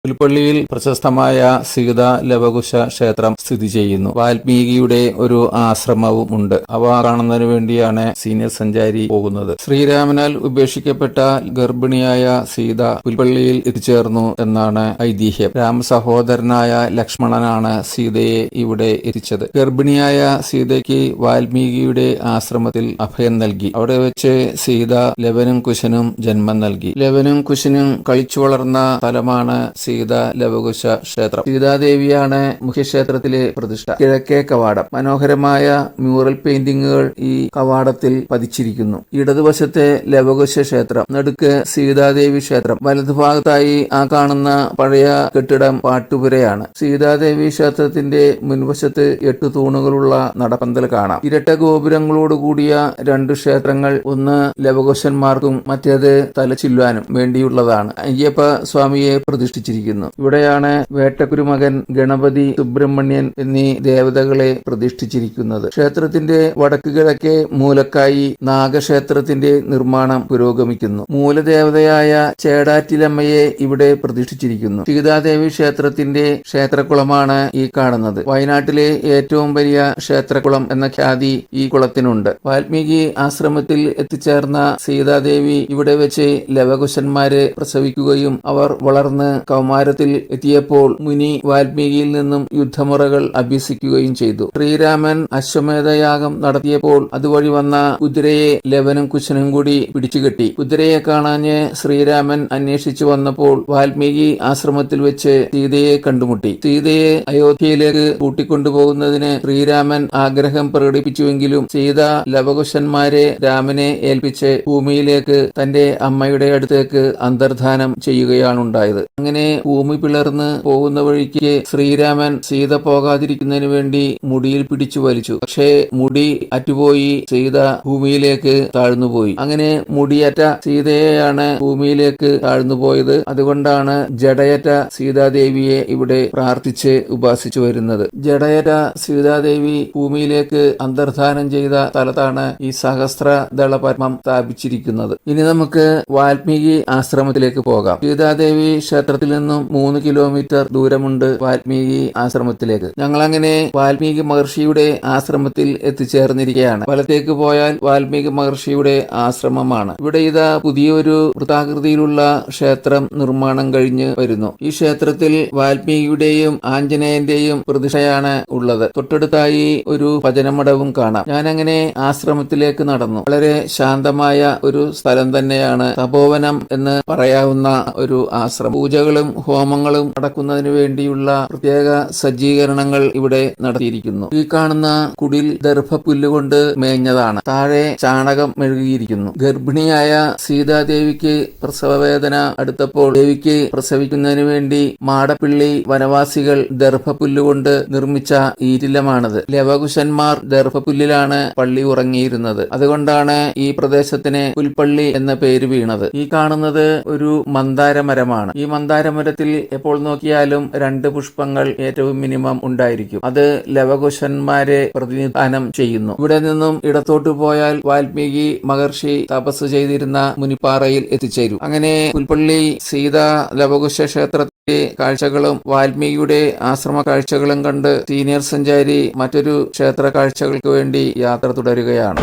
പുൽപ്പള്ളിയിൽ പ്രശസ്തമായ സീത ലവകുശ ക്ഷേത്രം സ്ഥിതി ചെയ്യുന്നു. വാൽമീകിയുടെ ഒരു ആശ്രമവും ഉണ്ട്. അവ കാണുന്നതിന് വേണ്ടിയാണ് സീനിയർ സഞ്ചാരി പോകുന്നത്. ശ്രീരാമനാൽ ഉപേക്ഷിക്കപ്പെട്ട ഗർഭിണിയായ സീത പുൽപ്പള്ളിയിൽ എത്തിച്ചേർന്നു എന്നാണ് ഐതിഹ്യം. രാമസഹോദരനായ ലക്ഷ്മണനാണ് സീതയെ ഇവിടെ എത്തിച്ചത്. ഗർഭിണിയായ സീതയ്ക്ക് വാൽമീകിയുടെ ആശ്രമത്തിൽ അഭയം നൽകി. അവിടെ വെച്ച് സീത ലവനും കുശനും ജന്മം നൽകി. ലവനും കുശനും കളിച്ചു വളർന്ന സ്ഥലമാണ് സീത ലവകുശ ക്ഷേത്രം. സീതാദേവിയാണ് മുഖ്യക്ഷേത്രത്തിലെ പ്രതിഷ്ഠ. കിഴക്കേ കവാടം. മനോഹരമായ മ്യൂറൽ പെയിന്റിങ്ങുകൾ ഈ കവാടത്തിൽ പതിച്ചിരിക്കുന്നു. ഇടതുവശത്തെ ലവകുശ ക്ഷേത്രം, നടുക്ക് സീതാദേവി ക്ഷേത്രം, വലതുഭാഗത്തായി ആ കാണുന്ന പഴയ കെട്ടിടം പാട്ടുപുരയാണ്. സീതാദേവി ക്ഷേത്രത്തിന്റെ മുൻവശത്ത് 8 തൂണുകളുള്ള നടപ്പന്തൽ കാണാം. ഇരട്ട ഗോപുരങ്ങളോടുകൂടിയ 2 ക്ഷേത്രങ്ങൾ, ഒന്ന് ലവകുശന്മാർക്കും മറ്റേത് തലചില്ലുവാനും വേണ്ടിയുള്ളതാണ്. അയ്യപ്പ സ്വാമിയെ പ്രതിഷ്ഠിച്ചിരിക്കുന്നു. ഇവിടെയാണ് വേട്ടക്കുരുമകൻ, ഗണപതി, സുബ്രഹ്മണ്യൻ എന്നീ ദേവതകളെ പ്രതിഷ്ഠിച്ചിരിക്കുന്നത്. ക്ഷേത്രത്തിന്റെ വടക്ക് കിഴക്കേ മൂലക്കായി നാഗക്ഷേത്രത്തിന്റെ നിർമ്മാണം പുരോഗമിക്കുന്നു. മൂലദേവതയായ ചേടാറ്റിലമ്മയെ ഇവിടെ പ്രതിഷ്ഠിച്ചിരിക്കുന്നു. സീതാദേവി ക്ഷേത്രത്തിന്റെ ക്ഷേത്രകുളമാണ് ഈ കാണുന്നത്. വയനാട്ടിലെ ഏറ്റവും വലിയ ക്ഷേത്രകുളം എന്ന ഖ്യാതി ഈ കുളത്തിനുണ്ട്. വാൽമീകി ആശ്രമത്തിൽ എത്തിച്ചേർന്ന സീതാദേവി ഇവിടെ വെച്ച് ലവകുശന്മാരെ പ്രസവിക്കുകയും അവർ വളർന്ന് കൗമാരത്തിൽ എത്തിയപ്പോൾ മുനി വാൽമീകിയിൽ നിന്നും യുദ്ധമുറകൾ അഭ്യസിക്കുകയും ചെയ്തു. ശ്രീരാമൻ അശ്വമേധയാഗം നടത്തിയപ്പോൾ അതുവഴി വന്ന കുതിരയെ ലവനും കുശനും കൂടി പിടിച്ചുകെട്ടി. കുതിരയെ കാണാഞ്ഞ് ശ്രീരാമൻ അന്വേഷിച്ചു വന്നപ്പോൾ വാൽമീകി ആശ്രമത്തിൽ വെച്ച് സീതയെ കണ്ടുമുട്ടി. സീതയെ അയോധ്യയിലേക്ക് കൂട്ടിക്കൊണ്ടുപോകുന്നതിന് ശ്രീരാമൻ ആഗ്രഹം പ്രകടിപ്പിച്ചുവെങ്കിലും സീത ലവകുശന്മാരെ രാമനെ ഏൽപ്പിച്ച് ഭൂമിയിലേക്ക് തന്റെ അമ്മയുടെ അടുത്തേക്ക് അന്തർധാനം ചെയ്യുകയാണുണ്ടായത്. അങ്ങനെ ഭൂമി പിളർന്ന് പോകുന്ന വഴിക്ക് ശ്രീരാമൻ സീത പോകാതിരിക്കുന്നതിന് വേണ്ടി മുടിയിൽ പിടിച്ചു വലിച്ചു. പക്ഷേ മുടി അറ്റുപോയി സീത ഭൂമിയിലേക്ക് താഴ്ന്നുപോയി. അങ്ങനെ മുടിയറ്റ സീതയെയാണ് ഭൂമിയിലേക്ക് താഴ്ന്നുപോയത്. അതുകൊണ്ടാണ് ജടയറ്റ സീതാദേവിയെ ഇവിടെ പ്രാർത്ഥിച്ച് ഉപാസിച്ചു വരുന്നത്. ജടയറ്റ സീതാദേവി ഭൂമിയിലേക്ക് അന്തർധാനം ചെയ്ത സ്ഥലത്താണ് ഈ സഹസ്രദള പത്മം സ്ഥാപിച്ചിരിക്കുന്നത്. ഇനി നമുക്ക് വാൽമീകി ആശ്രമത്തിലേക്ക് പോകാം. സീതാദേവി ക്ഷേത്രത്തിൽ നിന്നും 3 കിലോമീറ്റർ ദൂരമുണ്ട് വാൽമീകി ആശ്രമത്തിലേക്ക്. ഞങ്ങളങ്ങനെ വാൽമീകി മഹർഷിയുടെ ആശ്രമത്തിൽ എത്തിച്ചേർന്നിരിക്കുകയാണ്. വലത്തേക്ക് പോയാൽ വാൽമീകി മഹർഷിയുടെ ആശ്രമമാണ്. ഇവിടെ ഇതാ പുതിയൊരു വൃത്താകൃതിയിലുള്ള ക്ഷേത്രം നിർമ്മാണം കഴിഞ്ഞ് വരുന്നു. ഈ ക്ഷേത്രത്തിൽ വാൽമീകിയുടെയും ആഞ്ജനേയന്റെയും പ്രതിഷ്ഠയാണ് ഉള്ളത്. തൊട്ടടുത്തായി ഒരു ഭജനമഠവും കാണാം. ഞാനങ്ങനെ ആശ്രമത്തിലേക്ക് നടന്നു. വളരെ ശാന്തമായ ഒരു സ്ഥലം തന്നെയാണ്. തപോവനം എന്ന് പറയാവുന്ന ഒരു ആശ്രമം. പൂജകളും ഹോമങ്ങളും നടക്കുന്നതിന് വേണ്ടിയുള്ള പ്രത്യേക സജ്ജീകരണങ്ങൾ ഇവിടെ നടത്തിയിരിക്കുന്നു. ഈ കാണുന്ന കുടിൽ ദർഭപ്പുല്ലുകൊണ്ട് മേഞ്ഞതാണ്. താഴെ ചാണകം മെഴുകിയിരിക്കുന്നു. ഗർഭിണിയായ സീതാദേവിക്ക് പ്രസവവേദന അടുത്തപ്പോൾ ദേവിക്ക് പ്രസവിക്കുന്നതിന് വേണ്ടി മാടപ്പിള്ളി വനവാസികൾ ദർഭപ്പുല്ലുകൊണ്ട് നിർമ്മിച്ച ഈറ്റില്ലമാണത്. ലവകുശന്മാർ ദർഭപ്പുല്ലിലാണ് പള്ളി ഉറങ്ങിയിരുന്നത്. അതുകൊണ്ടാണ് ഈ പ്രദേശത്തിന് പുൽപ്പള്ളി എന്ന പേര് വീണത്. ഈ കാണുന്നത് ഒരു മന്ദാരമരമാണ്. ഈ മന്ദാരമരത്തിൽ എപ്പോൾ നോക്കിയാലും 2 പുഷ്പങ്ങൾ ഏറ്റവും മിനിമം ഉണ്ടായിരിക്കും. അത് ലവകുശന്മാരെ പ്രതിനിധാനം ചെയ്യുന്നു. ഇവിടെ നിന്നും ഇടത്തോട്ട് പോയാൽ വാൽമീകി മഹർഷി തപസ് ചെയ്തിരുന്ന മുനിപ്പാറയിൽ എത്തിച്ചേരും. അങ്ങനെ പുൽപ്പള്ളി സീതാ ലവകുശ ക്ഷേത്രത്തിലെ കാഴ്ചകളും വാൽമീകിയുടെ ആശ്രമ കാഴ്ചകളും കണ്ട് സീനിയർ സഞ്ചാരി മറ്റൊരു ക്ഷേത്ര കാഴ്ചകൾക്ക് വേണ്ടി യാത്ര തുടരുകയാണ്.